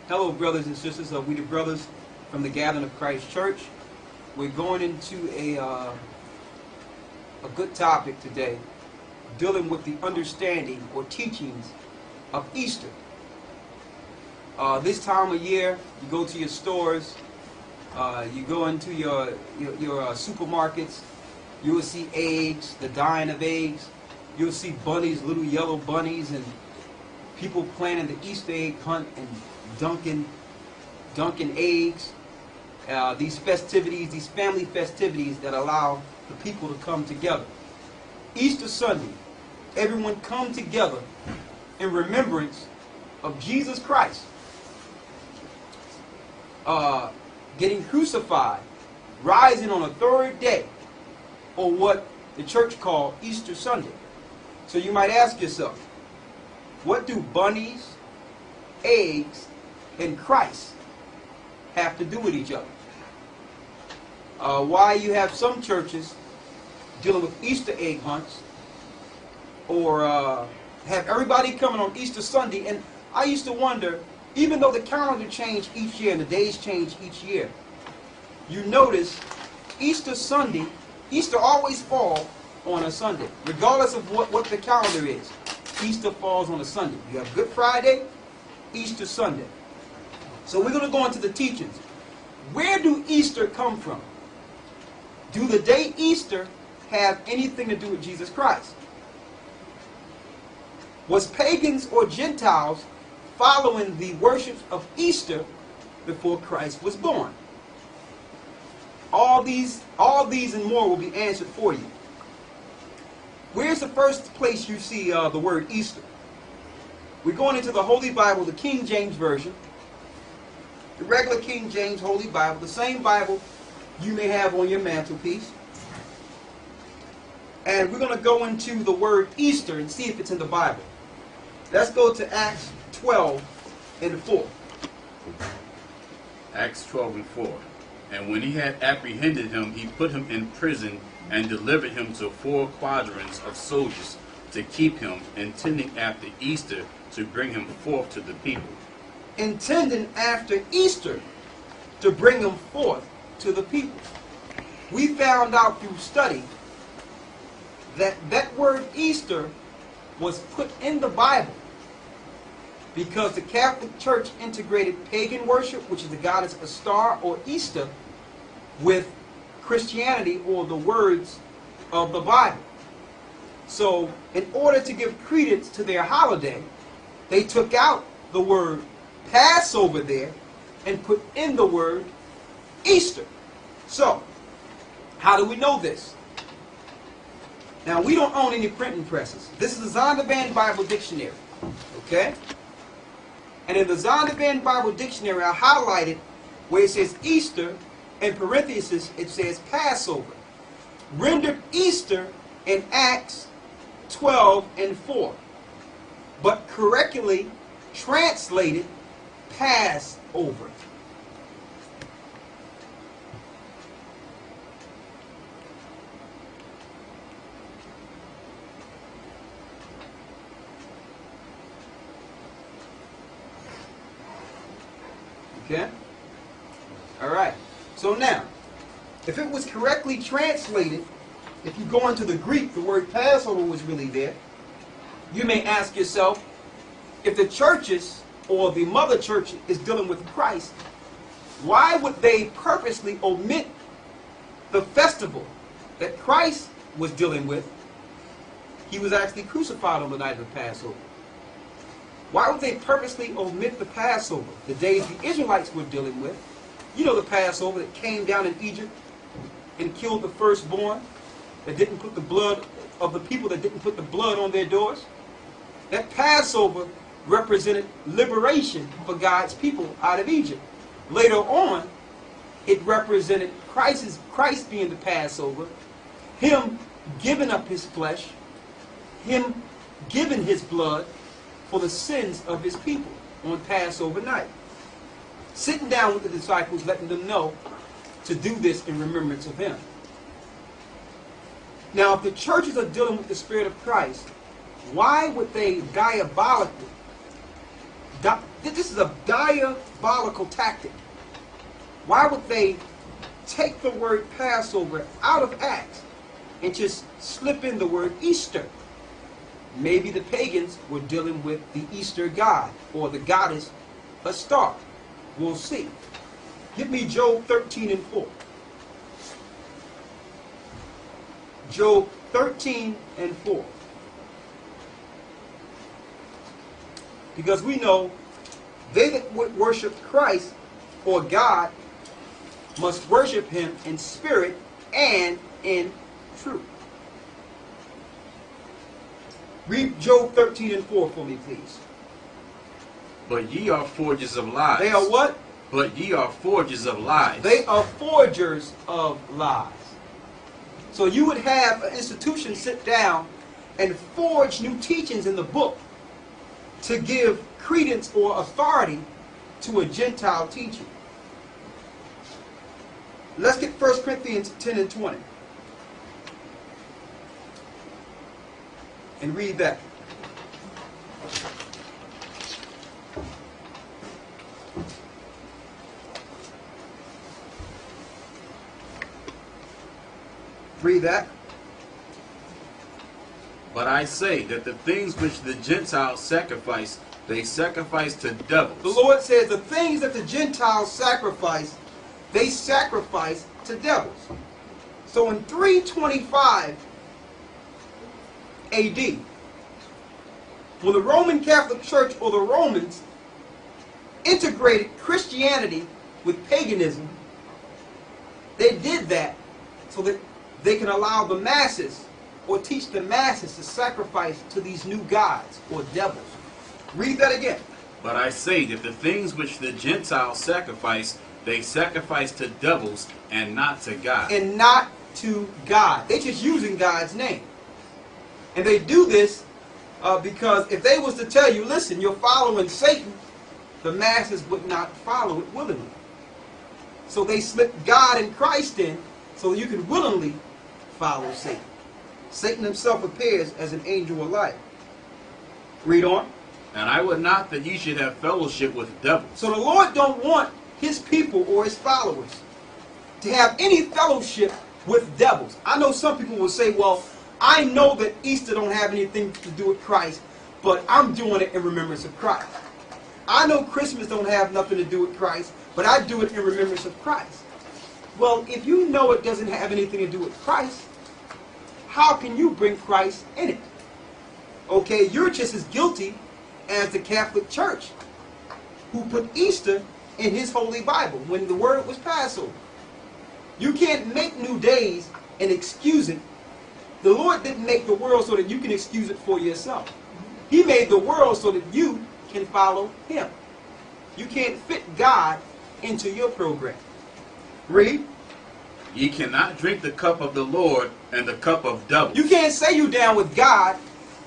Hello, brothers and sisters. We the brothers from the Gathering of Christ Church. We're going into a good topic today, dealing with the understanding or teachings of Easter. This time of year, you go to your stores, you go into your supermarkets, you will see eggs, the dyeing of eggs. You'll see bunnies, little yellow bunnies, and people planning the Easter egg hunt and dunking eggs. These festivities, these family festivities that allow the people to come together. Easter Sunday, everyone come together in remembrance of Jesus Christ getting crucified, rising on a third day, or what the church called Easter Sunday. So you might ask yourself, what do bunnies, eggs, and Christ have to do with each other? Why you have some churches dealing with Easter egg hunts, or have everybody coming on Easter Sunday. And I used to wonder, even though the calendar changed each year and the days change each year, you notice Easter Sunday, Easter always falls on a Sunday, regardless of what the calendar is. Easter falls on a Sunday. You have Good Friday, Easter Sunday. So we're going to go into the teachings. Where do Easter come from? Do the day Easter have anything to do with Jesus Christ? Was pagans or Gentiles following the worship of Easter before Christ was born? All these and more will be answered for you. Where's the first place you see the word Easter? We're going into the Holy Bible, the King James Version, the regular King James Holy Bible, the same Bible you may have on your mantelpiece. And we're going to go into the word Easter and see if it's in the Bible. Let's go to Acts 12 and 4. Acts 12 and 4. And when he had apprehended him, he put him in prison and delivered him to 4 quadrants of soldiers to keep him, intending after Easter to bring him forth to the people. Intending after Easter to bring him forth to the people. We found out through study that that word Easter was put in the Bible because the Catholic Church integrated pagan worship, which is the goddess Star or Easter, with Christianity or the words of the Bible. So in order to give credence to their holiday, they took out the word Passover there and put in the word Easter. So how do we know this? Now, we don't own any printing presses. This is the Zondervan Bible Dictionary. Okay? And in the Zondervan Bible Dictionary, I highlighted where it says Easter, in parentheses, it says Passover. Rendered Easter in Acts 12 and 4. But correctly translated Passover. Okay? Alright. So now, if it was correctly translated, if you go into the Greek, the word Passover was really there. You may ask yourself, if the churches or the mother church is dealing with Christ, why would they purposely omit the festival that Christ was dealing with? He was actually crucified on the night of the Passover. Why would they purposely omit the Passover, the days the Israelites were dealing with? You know the Passover that came down in Egypt and killed the firstborn, that didn't put the blood of the people, that didn't put the blood on their doors. That Passover represented liberation for God's people out of Egypt. Later on, it represented Christ being the Passover, Him giving up His flesh, Him giving His blood for the sins of His people on Passover night. Sitting down with the disciples, letting them know to do this in remembrance of Him. Now, if the churches are dealing with the Spirit of Christ, why would they diabolically This is a diabolical tactic. Why would they take the word Passover out of Acts and just slip in the word Easter? Maybe the pagans were dealing with the Easter god or the goddess Astarte. We'll see. Give me Job 13 and 4. Job 13 and 4. Because we know they that would worship Christ or God must worship him in spirit and in truth. Read Job 13 and 4 for me, please. But ye are forgers of lies. They are what? But ye are forgers of lies. They are forgers of lies. So you would have an institution sit down and forge new teachings in the book to give credence or authority to a Gentile teaching. Let's get 1 Corinthians 10 and 20. And read that. Read that. But I say that the things which the Gentiles sacrifice, they sacrifice to devils. The Lord says the things that the Gentiles sacrifice, they sacrifice to devils. So in 325 AD, when the Roman Catholic Church or the Romans integrated Christianity with paganism, they did that so that they can allow the masses or teach the masses to sacrifice to these new gods or devils. Read that again. But I say that the things which the Gentiles sacrifice, they sacrifice to devils and not to God. And not to God. They're just using God's name. And they do this because if they was to tell you, listen, you're following Satan, the masses would not follow it willingly. So they slip God and Christ in so you can willingly follow Satan. Satan himself appears as an angel of light. Read on. And I would not that ye should have fellowship with devils. So the Lord don't want his people or his followers to have any fellowship with devils. I know some people will say, well, I know that Easter don't have anything to do with Christ, but I'm doing it in remembrance of Christ. I know Christmas don't have nothing to do with Christ, but I do it in remembrance of Christ. Well, if you know it doesn't have anything to do with Christ, how can you bring Christ in it? Okay, you're just as guilty as the Catholic Church, who put Easter in his Holy Bible when the word was Passover. You can't make new days and excuse it. The Lord didn't make the world so that you can excuse it for yourself. He made the world so that you can follow him. You can't fit God into your program. Read. Ye cannot drink the cup of the Lord and the cup of devils. You can't say you down with God,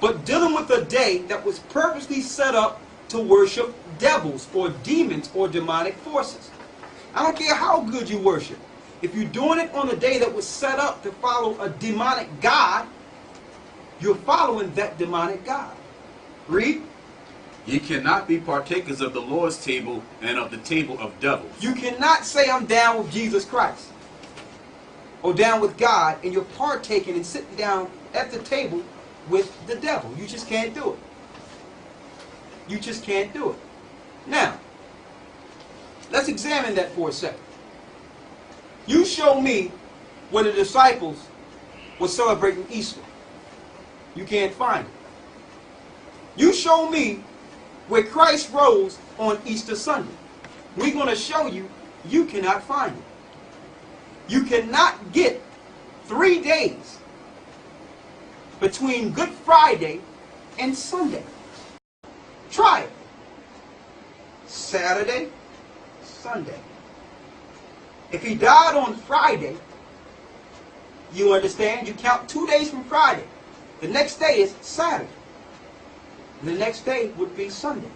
but dealing with a day that was purposely set up to worship devils or demons or demonic forces. I don't care how good you worship. If you're doing it on a day that was set up to follow a demonic god, you're following that demonic god. Read. Ye cannot be partakers of the Lord's table and of the table of devils. You cannot say I'm down with Jesus Christ or down with God and you're partaking and sitting down at the table with the devil. You just can't do it. You just can't do it. Now, let's examine that for a second. You show me where the disciples were celebrating Easter. You can't find it. You show me where Christ rose on Easter Sunday. We're going to show you, you cannot find it. You cannot get 3 days between Good Friday and Sunday. Try it. Saturday, Sunday. If he died on Friday, you understand, you count 2 days from Friday. The next day is Saturday. The next day would be Sunday.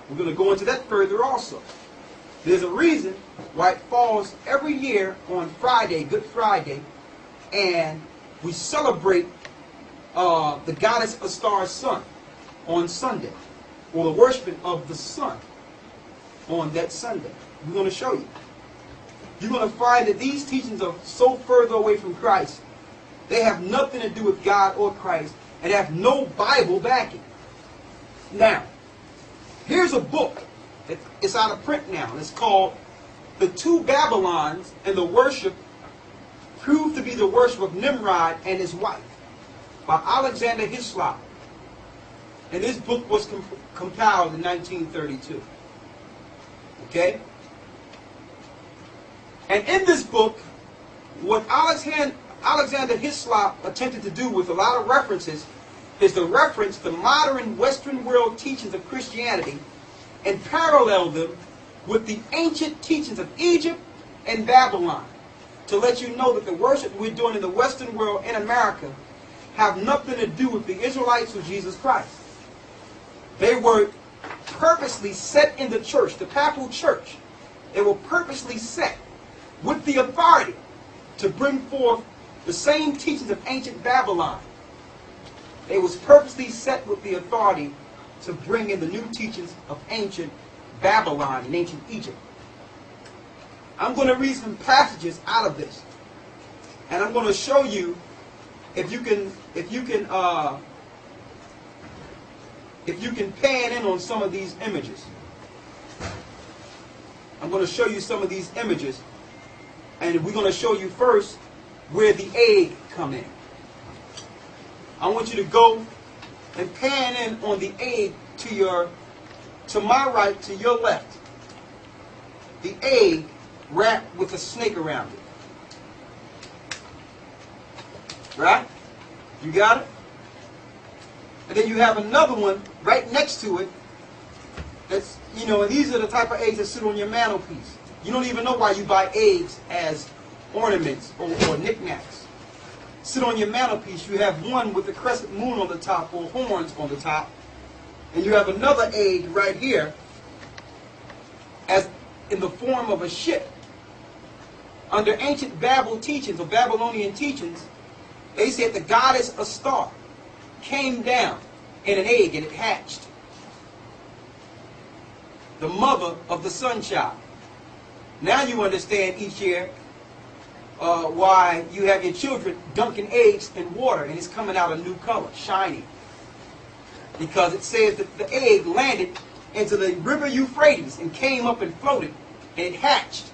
We're going to go into that further also. There's a reason why it falls every year on Friday, Good Friday, and we celebrate the goddess Astar's son on Sunday. or the worshiping of the sun on that Sunday. We're going to show you. You're going to find that these teachings are so further away from Christ, they have nothing to do with God or Christ, and have no Bible backing. Now, here's a book. It's out of print now. It's called The Two Babylons and the Worship Proved to be the Worship of Nimrod and His Wife by Alexander Hislop. And this book was compiled in 1932. Okay? And in this book, what Alexander Hislop attempted to do with a lot of references is to reference the modern Western world teachings of Christianity and parallel them with the ancient teachings of Egypt and Babylon, to let you know that the worship we're doing in the Western world in America have nothing to do with the Israelites or Jesus Christ. They were purposely set in the church, the papal church. They were purposely set with the authority to bring forth the same teachings of ancient Babylon. They was purposely set with the authority to bring in the new teachings of ancient Babylon and ancient Egypt. I'm going to read some passages out of this, and I'm going to show you if you can pan in on some of these images. I'm going to show you some of these images, and we're going to show you first where the egg come in. I want you to go and pan in on the egg to my right, to your left. The egg wrapped with a snake around it. Right? You got it? And then you have another one right next to it. That's, you know, and these are the type of eggs that sit on your mantelpiece. You don't even know why you buy eggs as ornaments or knickknacks. Sit on your mantelpiece. You have one with a crescent moon on the top or horns on the top. And you have another egg right here as in the form of a ship. Under ancient Babel teachings or Babylonian teachings, they said the goddess Astar came down in an egg and it hatched. The mother of the sun child. Now you understand each year why you have your children dunking eggs in water and it's coming out a new color, shiny. Because it says that the egg landed into the river Euphrates and came up and floated and it hatched.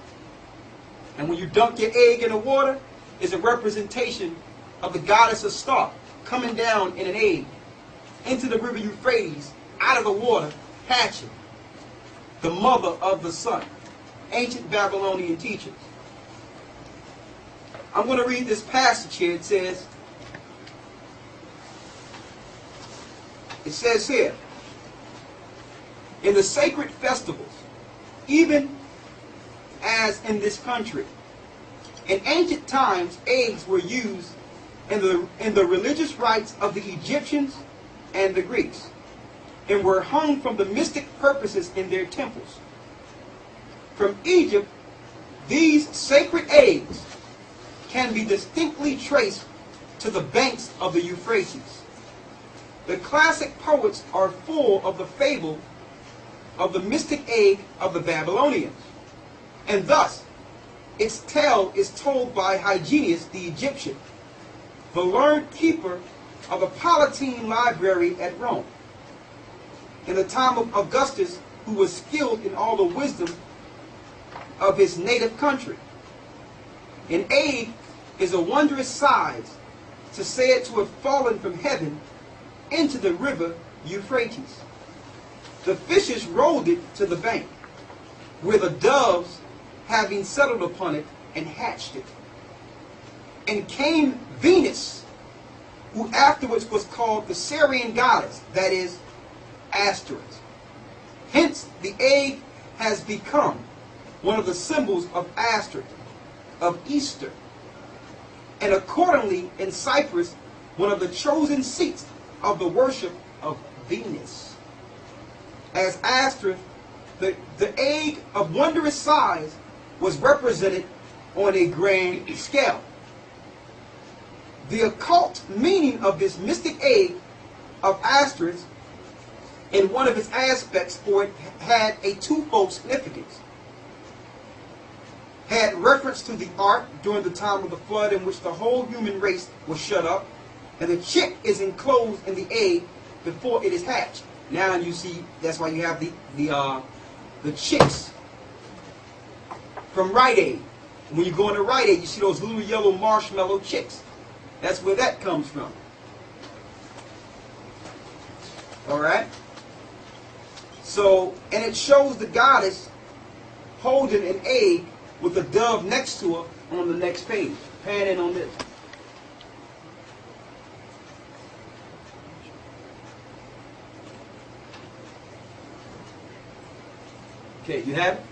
And when you dunk your egg in the water, it's a representation of the goddess Astar coming down in an egg into the river Euphrates, out of the water, hatching. The mother of the sun. Ancient Babylonian teachings. I'm going to read this passage here. It says here, in the sacred festivals, even as in this country, in ancient times, eggs were used in the religious rites of the Egyptians and the Greeks, and were hung from the mystic purposes in their temples. From Egypt, these sacred eggs can be distinctly traced to the banks of the Euphrates. The classic poets are full of the fable of the mystic egg of the Babylonians, and thus its tale is told by Hyginus the Egyptian, the learned keeper of the Palatine Library at Rome, in the time of Augustus, who was skilled in all the wisdom of his native country. An egg is a wondrous size, to say it to have fallen from heaven into the river Euphrates. The fishes rolled it to the bank, where the doves, having settled upon it, and hatched it. And came Venus, who afterwards was called the Syrian goddess, that is, Asteroid. Hence, the egg has become one of the symbols of Asteroid, of Easter, and accordingly in Cyprus, one of the chosen seats of the worship of Venus. As Asteroid, the egg of wondrous size was represented on a grand scale. The occult meaning of this mystic egg of Asteroid in one of its aspects, for it had a twofold significance. Had reference to the ark during the time of the flood in which the whole human race was shut up, and the chick is enclosed in the egg before it is hatched. Now you see, that's why you have the chicks from Rite Aid. When you go into Rite Aid, you see those little yellow marshmallow chicks. That's where that comes from. Alright? So, and it shows the goddess holding an egg with a dove next to her on the next page. Pan in on this. Okay, you have it?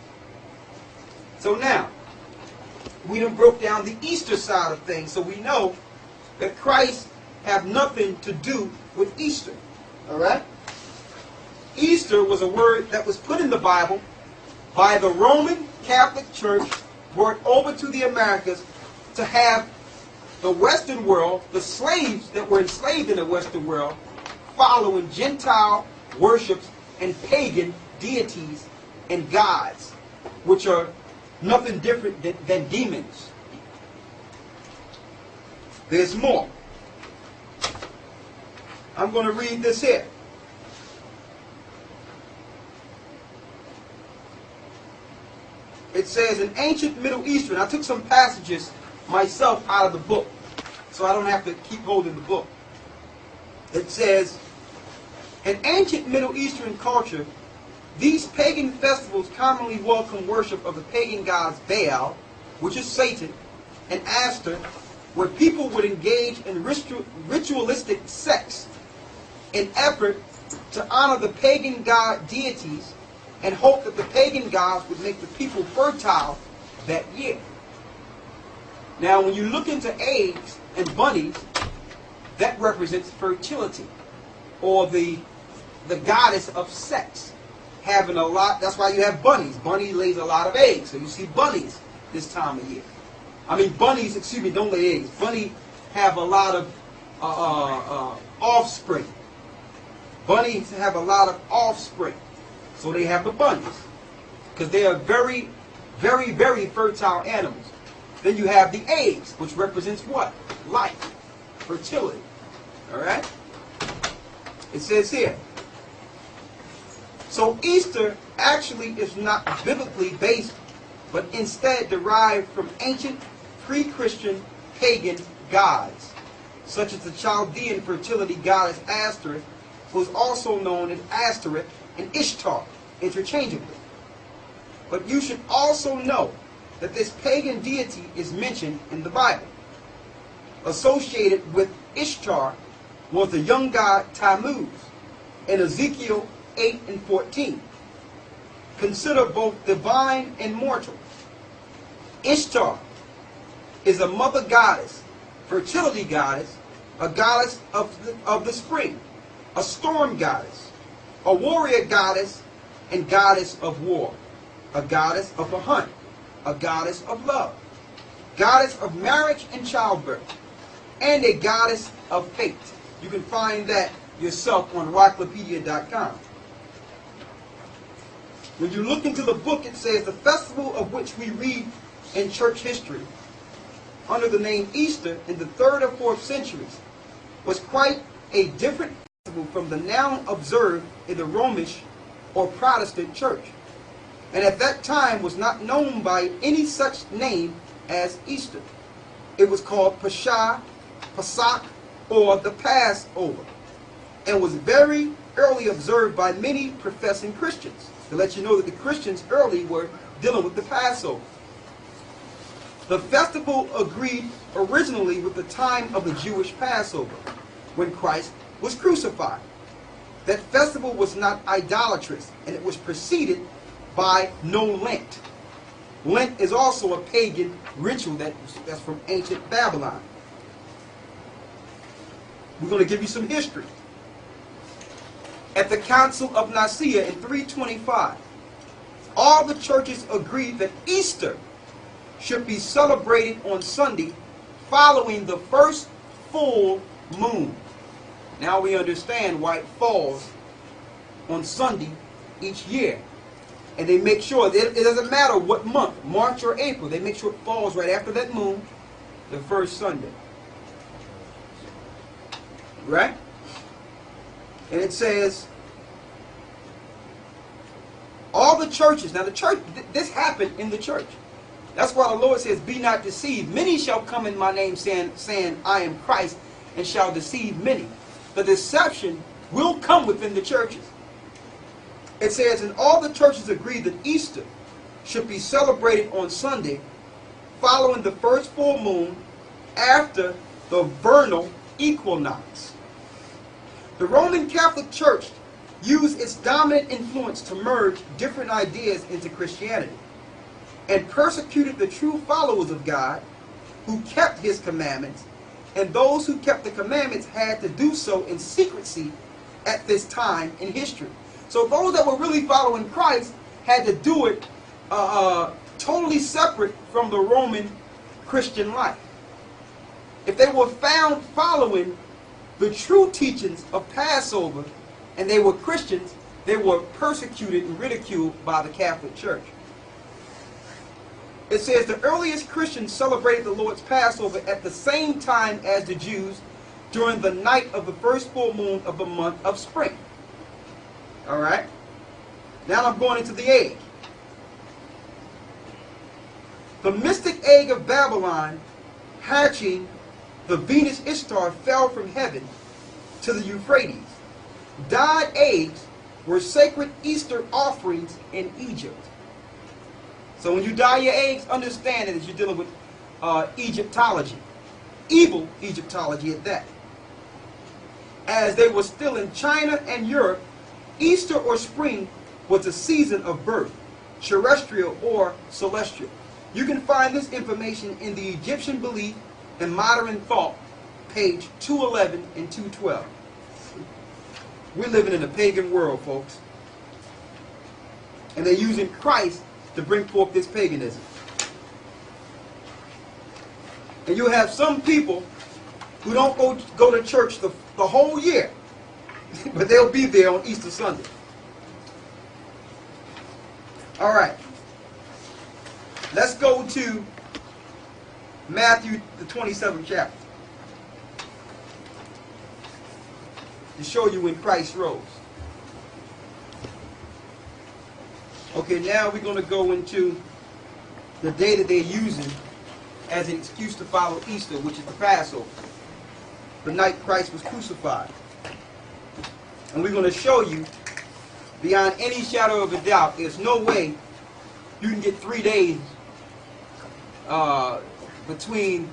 So now, we done broke down the Easter side of things, so we know that Christ have nothing to do with Easter. Alright? Easter was a word that was put in the Bible by the Roman Catholic Church, brought over to the Americas to have the Western world, the slaves that were enslaved in the Western world, following Gentile worships and pagan deities and gods, which are nothing different than demons. There's more. I'm going to read this here. It says, in ancient Middle Eastern, I took some passages myself out of the book, so I don't have to keep holding the book. It says, in ancient Middle Eastern culture, these pagan festivals commonly welcome worship of the pagan gods Baal, which is Satan, and Aster, where people would engage in ritualistic sex in effort to honor the pagan god deities and hope that the pagan gods would make the people fertile that year. Now, when you look into eggs and bunnies, that represents fertility, or the goddess of sex. Having a lot, that's why you have bunnies. Bunny lays a lot of eggs, so you see bunnies this time of year. I mean, bunnies, excuse me, don't lay eggs. Bunnies have a lot of offspring. Bunnies have a lot of offspring. So they have the bunnies, because they are very, very, very fertile animals. Then you have the eggs, which represents what? Life, fertility. Alright? It says here, so Easter actually is not biblically based, but instead derived from ancient pre-Christian pagan gods, such as the Chaldean fertility goddess Aster, who is also known as Astereth and Ishtar, interchangeably. But you should also know that this pagan deity is mentioned in the Bible. Associated with Ishtar was the young god Tammuz in Ezekiel 8 and 14. Consider both divine and mortal. Ishtar is a mother goddess, fertility goddess, a goddess of the spring, a storm goddess, a warrior goddess, and goddess of war, a goddess of the hunt, a goddess of love, goddess of marriage and childbirth, and a goddess of fate. You can find that yourself on rocklopedia.com. When you look into the book, it says the festival of which we read in church history under the name Easter in the 3rd or 4th centuries was quite a different festival from the now observed in the Romish or Protestant church, and at that time was not known by any such name as Easter. It was called Pesach, or the Passover, and was very early observed by many professing Christians, to let you know that the Christians early were dealing with the Passover. The festival agreed originally with the time of the Jewish Passover, when Christ was crucified. That festival was not idolatrous, and it was preceded by no Lent. Lent is also a pagan ritual that's from ancient Babylon. We're going to give you some history. At the Council of Nicaea in 325, all the churches agreed that Easter should be celebrated on Sunday following the first full moon. Now we understand why it falls on Sunday each year. And they make sure, it doesn't matter what month, March or April, they make sure it falls right after that moon, the first Sunday. Right? And it says, all the churches, now the church, this happened in the church. That's why the Lord says, be not deceived. Many shall come in my name saying, I am Christ, and shall deceive many. The deception will come within the churches. It says, and all the churches agree that Easter should be celebrated on Sunday following the first full moon after the vernal equinox. The Roman Catholic Church used its dominant influence to merge different ideas into Christianity and persecuted the true followers of God who kept his commandments, and those who kept the commandments had to do so in secrecy at this time in history. So those that were really following Christ had to do it totally separate from the Roman Christian life. If they were found following the true teachings of Passover and they were Christians, they were persecuted and ridiculed by the Catholic Church. It says the earliest Christians celebrated the Lord's Passover at the same time as the Jews during the night of the first full moon of the month of spring. Alright? Now I'm going into the egg. The mystic egg of Babylon, hatching the Venus Ishtar, fell from heaven to the Euphrates. Dyed eggs were sacred Easter offerings in Egypt. So when you dye your eggs, understand that you're dealing with Egyptology. Evil Egyptology at that. As they were still in China and Europe, Easter or spring was a season of birth, terrestrial or celestial. You can find this information in the Egyptian Belief and Modern Thought, page 211 and 212. We're living in a pagan world, folks. And they're using Christ to bring forth this paganism. And you have some people who don't go to church the whole year, but they'll be there on Easter Sunday. All right. Let's go to Matthew, the 27th chapter, to show you when Christ rose. Okay, now we're going to go into the day that they're using as an excuse to follow Easter, which is the Passover, the night Christ was crucified. And we're going to show you, beyond any shadow of a doubt, there's no way you can get 3 days between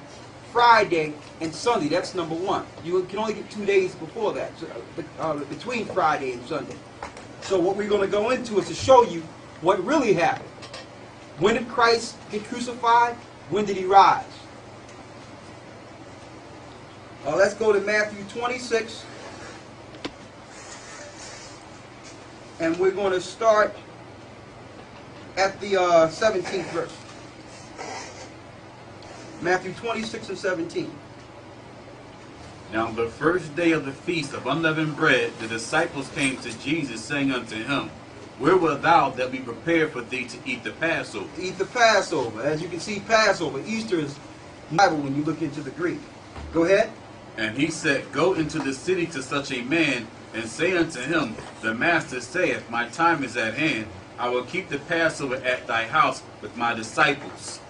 Friday and Sunday. That's number one. You can only get 2 days before that, between Friday and Sunday. So what we're going to go into is to show you what really happened. When did Christ get crucified? When did he rise? Let's go to Matthew 26. And we're going to start at the 17th verse. Matthew 26 and 17. Now the first day of the feast of unleavened bread, the disciples came to Jesus, saying unto him, Where wilt thou that we prepare for thee to eat the Passover? To eat the Passover. As you can see, Passover, Easter is Bible when you look into the Greek. Go ahead. And he said, Go into the city to such a man, and say unto him, The Master saith, My time is at hand. I will keep the Passover at thy house with my disciples.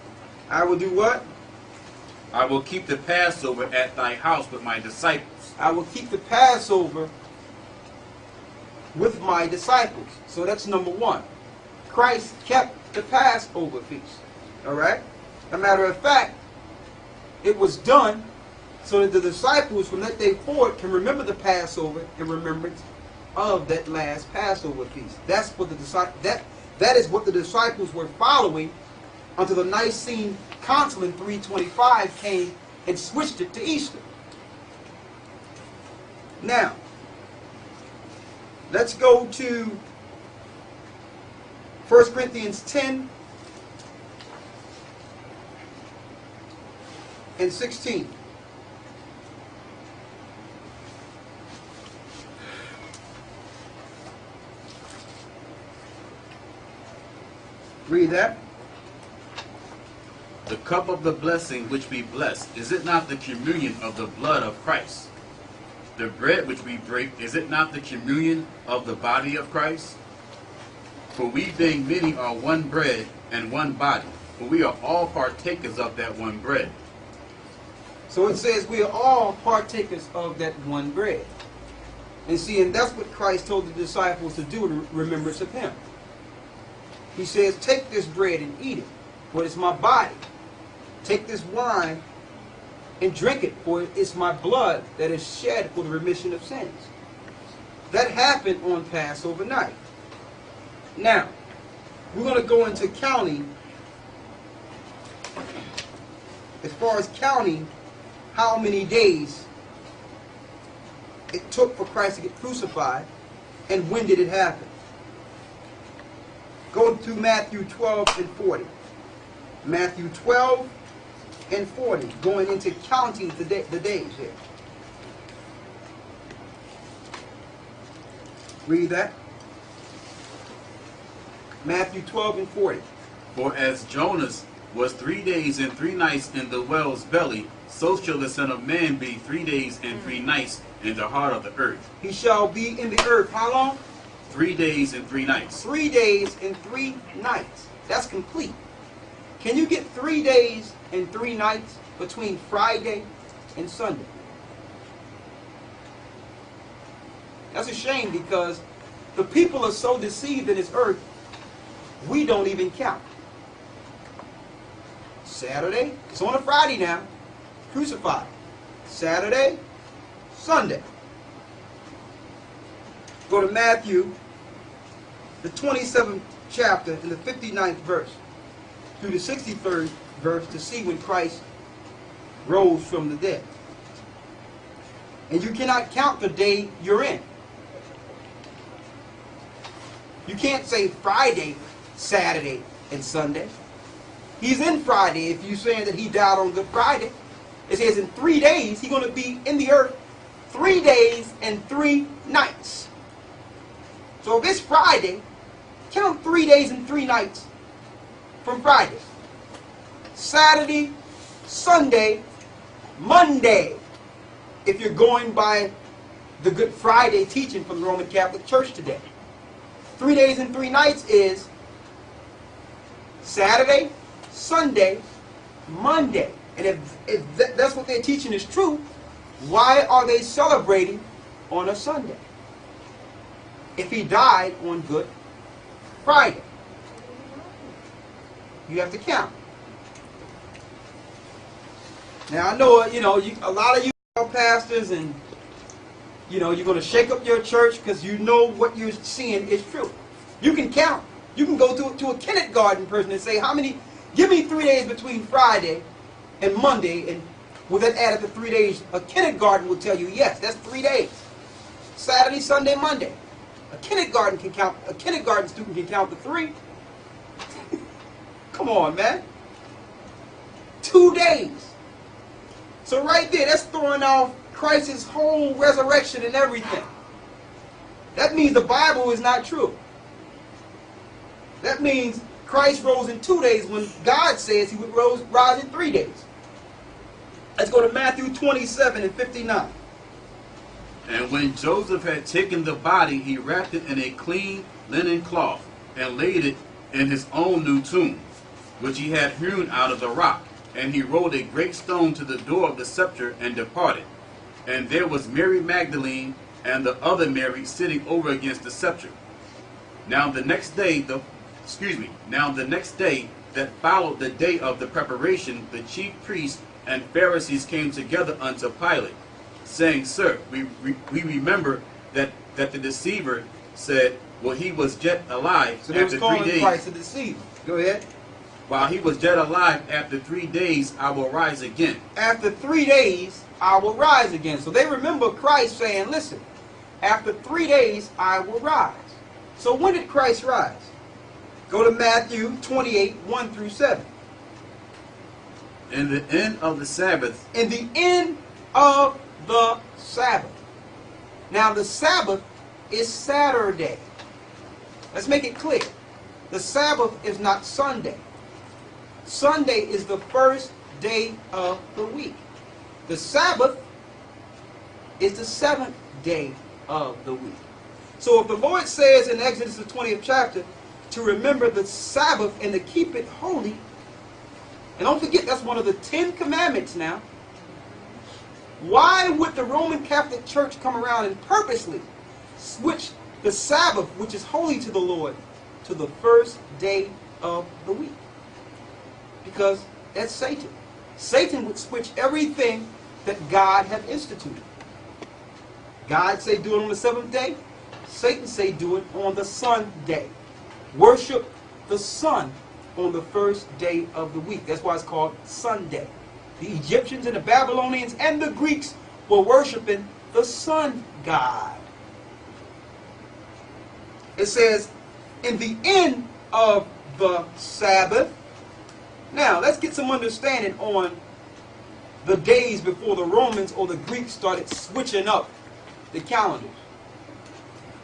I will do what? I will keep the Passover at thy house with my disciples. I will keep the Passover with my disciples. So that's number one. Christ kept the Passover feast. Alright? As a matter of fact, it was done so that the disciples from that day forward can remember the Passover in remembrance of that last Passover feast. That's what that is what the disciples were following until the Nicene Council in 325 came and switched it to Easter. Now, let's go to 1 Corinthians 10 and 16. Read that. The cup of the blessing which we bless, is it not the communion of the blood of Christ? The bread which we break, is it not the communion of the body of Christ? For we being many are one bread and one body, for we are all partakers of that one bread. So it says we are all partakers of that one bread. And see, and that's what Christ told the disciples to do in remembrance of him. He says, take this bread and eat it, for it's my body. Take this wine and drink it, for it's my blood that is shed for the remission of sins. That happened on Passover night. Now, we're going to go into counting, as far as counting how many days it took for Christ to get crucified, and when did it happen. Go to Matthew 12 and 40. Matthew 12 and 40, going into counting the days here. Read that. Matthew 12 and 40. For as Jonas was 3 days and 3 nights in the whale's belly, so shall the Son of Man be 3 days and 3 nights in the heart of the earth. He shall be in the earth. How long? 3 days and 3 nights. 3 days and 3 nights. That's complete. Can you get 3 days and 3 nights between Friday and Sunday? That's a shame, because the people are so deceived in this earth, we don't even count. Saturday, it's on a Friday now, crucified. Saturday, Sunday. Go to Matthew, the 27th chapter, and the 59th verse, through the 63rd verse, to see when Christ rose from the dead. And you cannot count the day you're in. You can't say Friday, Saturday, and Sunday. He's in Friday if you're saying that he died on Good Friday. It says in 3 days he's going to be in the earth 3 days and 3 nights. So if it's Friday, count 3 days and 3 nights from Friday. Saturday, Sunday, Monday, if you're going by the Good Friday teaching from the Roman Catholic Church today. 3 days and 3 nights is Saturday, Sunday, Monday. And if that's what they're teaching is true, why are they celebrating on a Sunday? If he died on Good Friday, you have to count. Now I know, a lot of you pastors, and you're going to shake up your church because you know what you're seeing is true. You can count. You can go to a kindergarten person and say, give me 3 days between Friday and Monday, and will that add up to 3 days? A kindergarten will tell you, yes, that's 3 days. Saturday, Sunday, Monday. A kindergarten student can count to 3. Come on, man. 2 days. So right there, that's throwing off Christ's whole resurrection and everything. That means the Bible is not true. That means Christ rose in 2 days when God says he would rise in 3 days. Let's go to Matthew 27 and 59. And when Joseph had taken the body, he wrapped it in a clean linen cloth and laid it in his own new tomb, which he had hewn out of the rock. And he rolled a great stone to the door of the sepulchre and departed. And there was Mary Magdalene and the other Mary sitting over against the sepulchre. Now the next day that followed the day of the preparation, the chief priests and Pharisees came together unto Pilate, saying, Sir, we remember that the deceiver said, well, he was yet alive so after 3 days. Christ a deceiver. Go ahead. While he was yet alive, after 3 days I will rise again. After 3 days I will rise again. So they remember Christ saying, listen, after 3 days I will rise. So when did Christ rise? Go to Matthew 28, 1 through 7. In the end of the Sabbath. In the end of the Sabbath. Now the Sabbath is Saturday. Let's make it clear. The Sabbath is not Sunday. Sunday is the first day of the week. The Sabbath is the seventh day of the week. So if the Lord says in Exodus the 20th chapter to remember the Sabbath and to keep it holy, and don't forget that's one of the 10 commandments now, why would the Roman Catholic Church come around and purposely switch the Sabbath, which is holy to the Lord, to the first day of the week? Because that's Satan. Satan would switch everything that God had instituted. God say do it on the seventh day. Satan say do it on the Sunday. Worship the sun on the first day of the week. That's why it's called Sunday. The Egyptians and the Babylonians and the Greeks were worshiping the sun god. It says, in the end of the Sabbath. Now, let's get some understanding on the days before the Romans or the Greeks started switching up the calendars.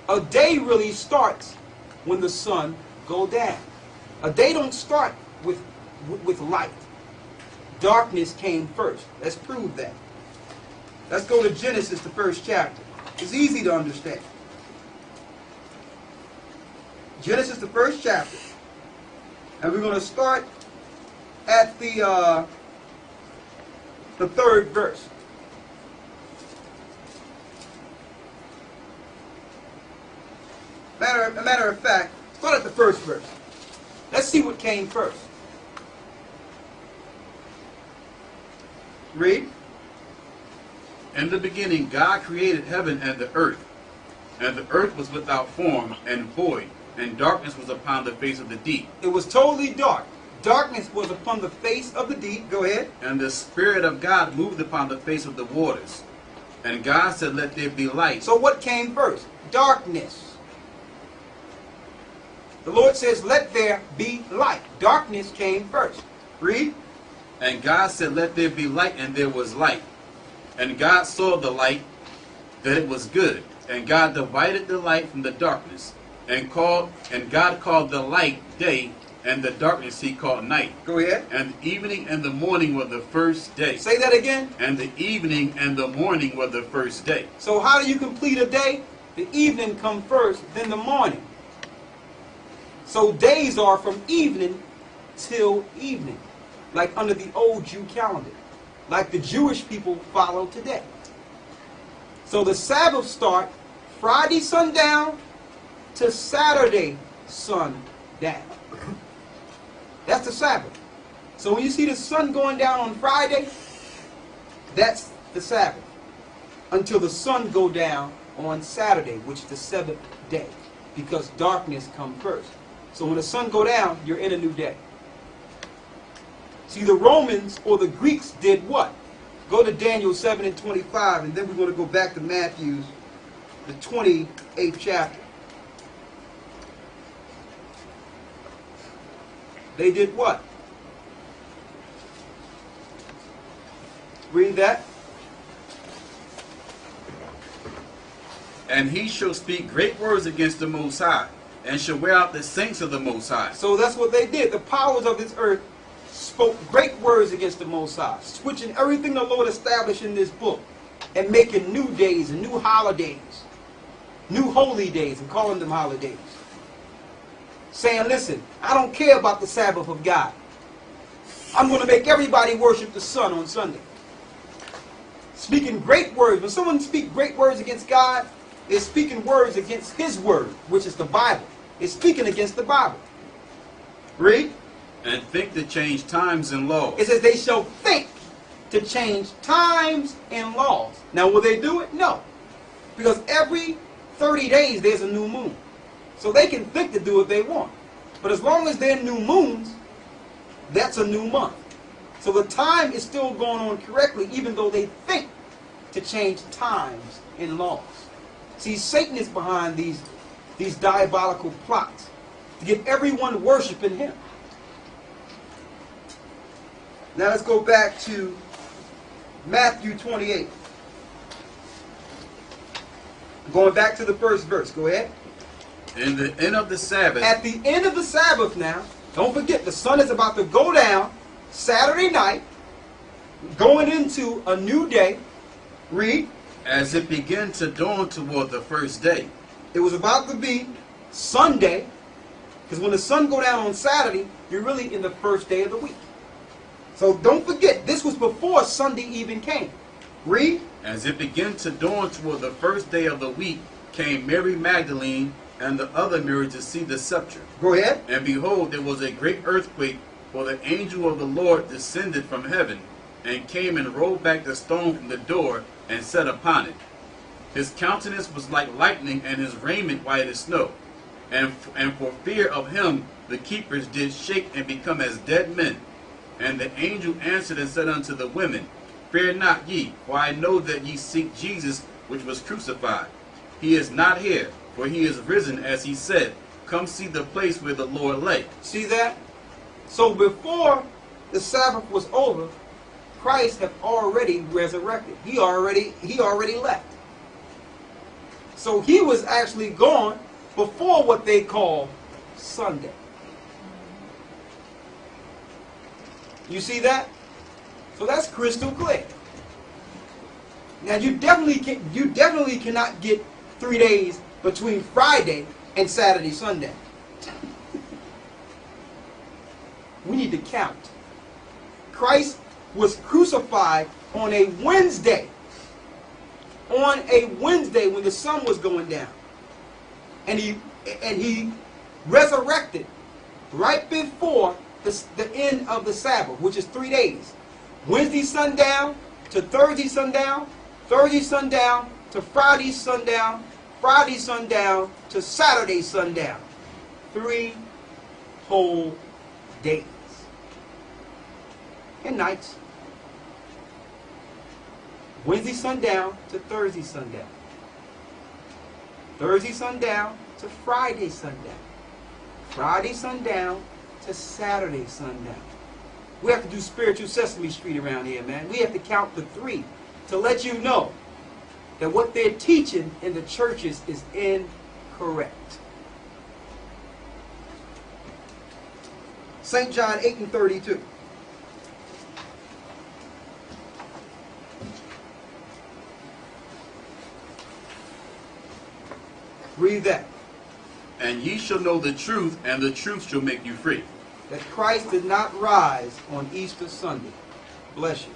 A day really starts when the sun goes down. A day don't start with light. Darkness came first. Let's prove that. Let's go to Genesis, the first chapter. It's easy to understand. Genesis, the first chapter. And we're going to start at the third verse. Matter of fact, start at the first verse. Let's see what came first. Read. In the beginning, God created heaven and the earth was without form and void, and darkness was upon the face of the deep. It was totally dark. Darkness was upon the face of the deep. Go ahead. And the Spirit of God moved upon the face of the waters. And God said, let there be light. So what came first? Darkness. The Lord says, let there be light. Darkness came first. Read. And God said, let there be light, and there was light. And God saw the light, that it was good. And God divided the light from the darkness. And God called the light day, and the darkness he called night. Go ahead. And the evening and the morning were the first day. Say that again. And the evening and the morning were the first day. So how do you complete a day? The evening comes first, then the morning. So days are from evening till evening, like under the old Jew calendar, like the Jewish people follow today. So the Sabbath start Friday sundown to Saturday sundown. That's the Sabbath. So when you see the sun going down on Friday, that's the Sabbath. Until the sun go down on Saturday, which is the seventh day, because darkness comes first. So when the sun go down, you're in a new day. See, the Romans or the Greeks did what? Go to Daniel 7 and 25, and then we're going to go back to Matthew's, the 28th chapter. They did what? Read that. And he shall speak great words against the Most High, and shall wear out the saints of the Most High. So that's what they did. The powers of this earth spoke great words against the Most High, switching everything the Lord established in this book and making new days and new holidays, new holy days, and calling them holidays. Saying, listen, I don't care about the Sabbath of God. I'm going to make everybody worship the sun on Sunday. Speaking great words. When someone speaks great words against God, they're speaking words against His word, which is the Bible. It's speaking against the Bible. Read. And think to change times and laws. It says they shall think to change times and laws. Now, will they do it? No. Because every 30 days there's a new moon. So they can think to do what they want. But as long as they're new moons, that's a new month. So the time is still going on correctly, even though they think to change times and laws. See, Satan is behind these diabolical plots to get everyone worshiping him. Now let's go back to Matthew 28. Going back to the first verse. Go ahead. In the end of the Sabbath. At the end of the Sabbath now, don't forget the sun is about to go down Saturday night, going into a new day. Read. As it began to dawn toward the first day. It was about to be Sunday, because when the sun go down on Saturday, you're really in the first day of the week. So don't forget, this was before Sunday even came. Read. As it began to dawn toward the first day of the week, came Mary Magdalene and the other Mary to see the sepulchre. Go ahead. And behold, there was a great earthquake, for the angel of the Lord descended from heaven, and came and rolled back the stone from the door, and sat upon it. His countenance was like lightning, and his raiment white as snow. And for fear of him, the keepers did shake and become as dead men. And the angel answered and said unto the women, Fear not ye, for I know that ye seek Jesus, which was crucified. He is not here, for he is risen, as he said. Come see the place where the Lord lay. See that? So before the Sabbath was over, Christ had already resurrected. He already left. So he was actually gone before what they call Sunday. You see that? So that's crystal clear. Now you definitely cannot get 3 days between Friday and Saturday, Sunday. We need to count. Christ was crucified on a Wednesday. On a Wednesday when the sun was going down. And he resurrected right before the end of the Sabbath, which is 3 days. Wednesday sundown to Thursday sundown, Thursday sundown to Friday sundown, Friday sundown to Saturday sundown. 3 whole days. And nights. Wednesday sundown to Thursday sundown. Thursday sundown to Friday sundown. Friday sundown to Saturday sundown. We have to do spiritual Sesame Street around here, man. We have to count the 3 to let you know that what they're teaching in the churches is incorrect. St. John 8:32. Read that. And ye shall know the truth, and the truth shall make you free. That Christ did not rise on Easter Sunday. Bless you.